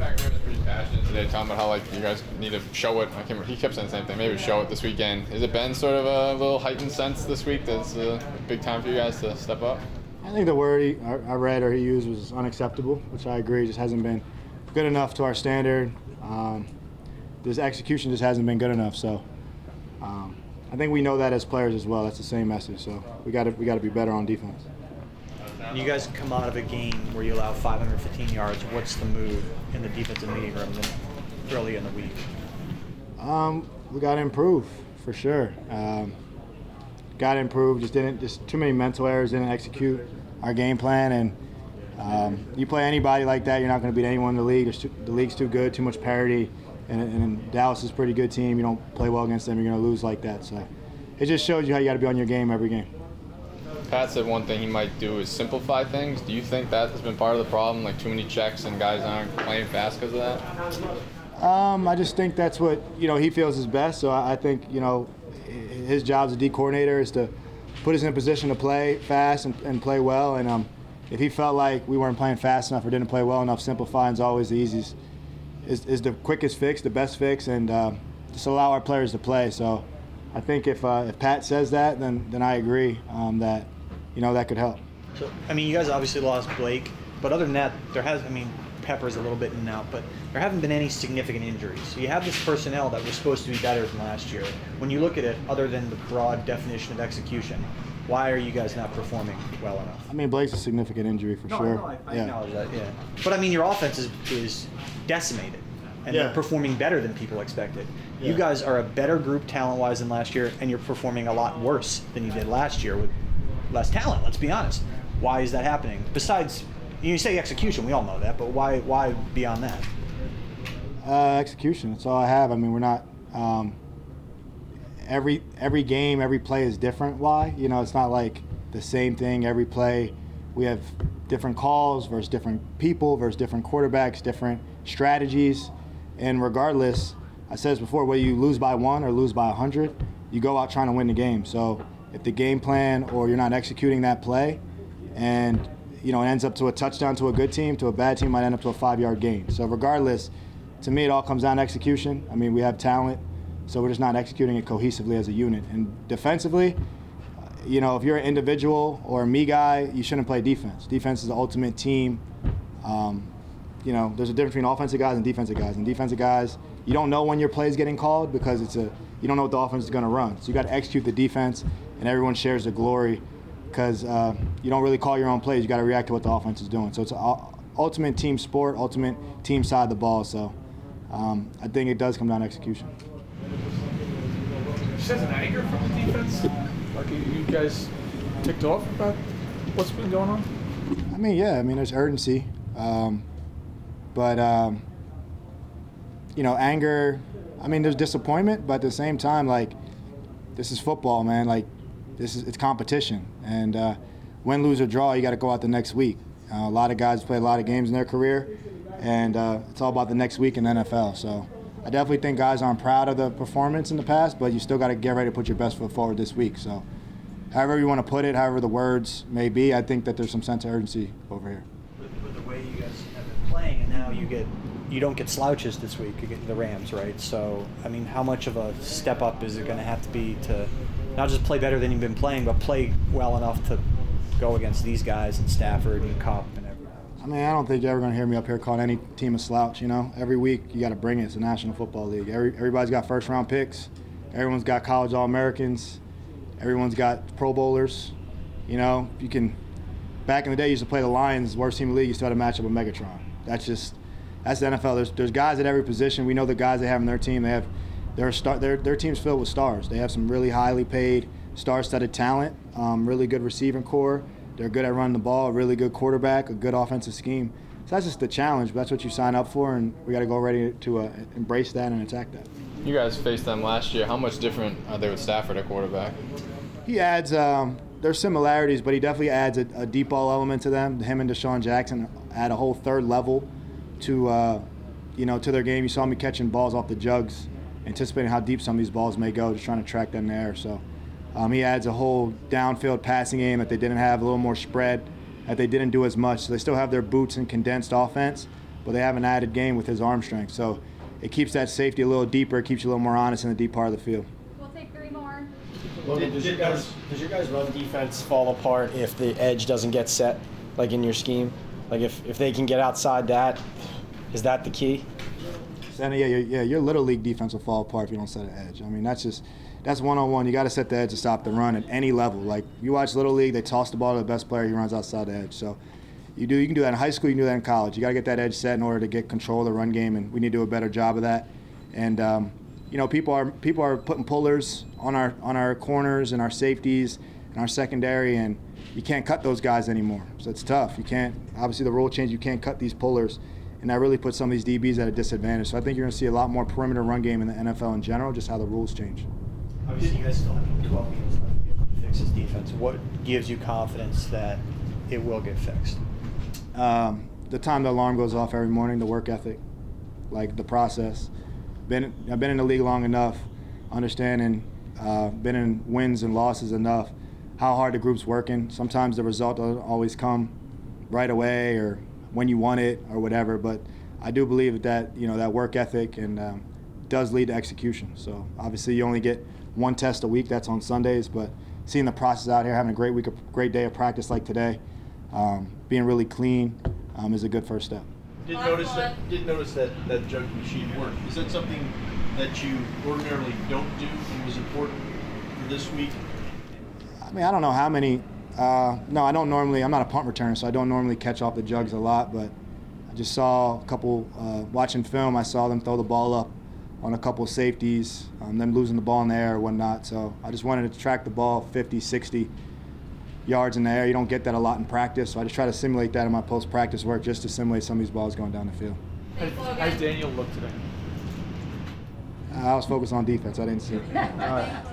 Packer was pretty passionate today, talking about how like you guys need to show it. I can't remember, he kept saying the same thing. Maybe show it this weekend. Has it been sort of a little heightened sense this week that's a big time for you guys to step up? I think the word I read or he used was unacceptable, which I agree. Just hasn't been good enough to our standard. This execution just hasn't been good enough. So I think we know that as players as well. That's the same message. So we got to be better on defense. You guys come out of a game where you allow 515 yards. What's the mood in the defensive meeting room early in the week? We got to improve for sure. Got to improve. Just too many mental errors. Didn't execute our game plan. And you play anybody like that, you're not going to beat anyone in the league. The league's too good, too much parity. And Dallas is a pretty good team. You don't play well against them, you're going to lose like that. So it just shows you how you got to be on your game every game. Pat said one thing he might do is simplify things. Do you think that has been part of the problem, like too many checks and guys aren't playing fast because of that? I just think that's what he feels is best. So I think his job as a D coordinator is to put us in a position to play fast and play well. And if he felt like we weren't playing fast enough or didn't play well enough, simplifying is always the easiest, is the quickest fix, the best fix, and just allow our players to play. So I think if Pat says that, then I agree that that could help. So you guys obviously lost Blake, but other than that, Pepper's a little bit in and out, but there haven't been any significant injuries. So you have this personnel that was supposed to be better than last year. When you look at it, other than the broad definition of execution, why are you guys not performing well enough? Blake's a significant injury for sure. I acknowledge that, yeah. But your offense is decimated, and they're performing better than people expected. Yeah. You guys are a better group talent-wise than last year, and you're performing a lot worse than you did last year with less talent, let's be honest. Why is that happening? Besides, you say execution, we all know that, but why beyond that? Execution, that's all I have. We're not every game, every play is different. Why? It's not like the same thing every play. We have different calls versus different people versus different quarterbacks, different strategies. And regardless, I said this before, whether you lose by 1 or lose by 100, you go out trying to win the game. So if the game plan or you're not executing that play and it ends up to a touchdown to a good team, to a bad team might end up to a 5-yard gain. So regardless, to me it all comes down to execution. We have talent, so we're just not executing it cohesively as a unit. And defensively, if you're an individual or a me guy, you shouldn't play defense. Defense is the ultimate team. There's a difference between offensive guys and defensive guys. And defensive guys, you don't know when your play is getting called because you don't know what the offense is going to run. So you got to execute the defense, and everyone shares the glory because you don't really call your own plays. You got to react to what the offense is doing. So it's an ultimate team sport, ultimate team side of the ball. So I think it does come down to execution. You sense an anger from the defense? Like you guys ticked off about what's been going on? There's urgency. But anger, there's disappointment, but at the same time, this is football, man. It's competition. And win, lose, or draw, you got to go out the next week. A lot of guys play a lot of games in their career, and it's all about the next week in the NFL. So I definitely think guys aren't proud of the performance in the past, but you still got to get ready to put your best foot forward this week. So however you want to put it, however the words may be, I think that there's some sense of urgency over here. With the way you guys have been playing, and now you don't get slouches this week against the Rams, right? So, how much of a step up is it going to have to be to not just play better than you've been playing, but play well enough to go against these guys and Stafford and Cup and everything? I don't think you're ever going to hear me up here calling any team a slouch, Every week you got to bring it. It's the National Football League. Everybody's got first-round picks. Everyone's got college All-Americans. Everyone's got Pro Bowlers. You can – back in the day, you used to play the Lions, worst team in the league, you still had a matchup with Megatron. That's the NFL. There's guys at every position. We know the guys they have on their team. Their team's filled with stars. They have some really highly paid, star-studded talent, really good receiving core. They're good at running the ball, a really good quarterback, a good offensive scheme. So that's just the challenge, but that's what you sign up for, and we got to go ready to embrace that and attack that. You guys faced them last year. How much different are they with Stafford at quarterback? He adds there's similarities, but he definitely adds a deep ball element to them. Him and Deshaun Jackson add a whole third level to their game. You saw me catching balls off the jugs, anticipating how deep some of these balls may go, just trying to track them in the air. So he adds a whole downfield passing game that they didn't have, a little more spread, that they didn't do as much. So they still have their boots and condensed offense, but they have an added game with his arm strength. So it keeps that safety a little deeper, it keeps you a little more honest in the deep part of the field. We'll take 3 more. Logan, does your guys' run defense fall apart if the edge doesn't get set, like in your scheme? Like if they can get outside that, is that the key? Your little league defense will fall apart if you don't set an edge. I mean, that's one-on-one. You got to set the edge to stop the run at any level. Like you watch little league, they toss the ball to the best player, he runs outside the edge. So you can do that in high school, you can do that in college. You got to get that edge set in order to get control of the run game, and we need to do a better job of that. And people are putting pullers on our corners and our safeties and our secondary, and you can't cut those guys anymore. So it's tough. You can't. Obviously, the rule change. You can't cut these pullers, and that really puts some of these DBs at a disadvantage. So I think you're going to see a lot more perimeter run game in the NFL in general, just how the rules change. Obviously, you guys still have 12 games left to fix this defense. What gives you confidence that it will get fixed? The time the alarm goes off every morning, the work ethic, like the process. I've been in the league long enough, understanding, been in wins and losses enough, how hard the group's working. Sometimes the result doesn't always come right away or when you want it or whatever, but I do believe that that work ethic and does lead to execution. So obviously you only get one test a week, that's on Sundays, but seeing the process out here, having a great day of practice like today, being really clean is a good first step. Did notice that jug machine work. Is that something that you ordinarily don't do and was important for this week? I mean, I don't know how many. No, I don't normally. I'm not a punt returner, so I don't normally catch off the jugs a lot. But I just saw a couple watching film. I saw them throw the ball up on a couple of safeties, them losing the ball in the air or whatnot. So I just wanted to track the ball 50, 60 yards in the air. You don't get that a lot in practice, so I just try to simulate that in my post-practice work just to simulate some of these balls going down the field. How's Daniel look today? I was focused on defense. I didn't see it. All right.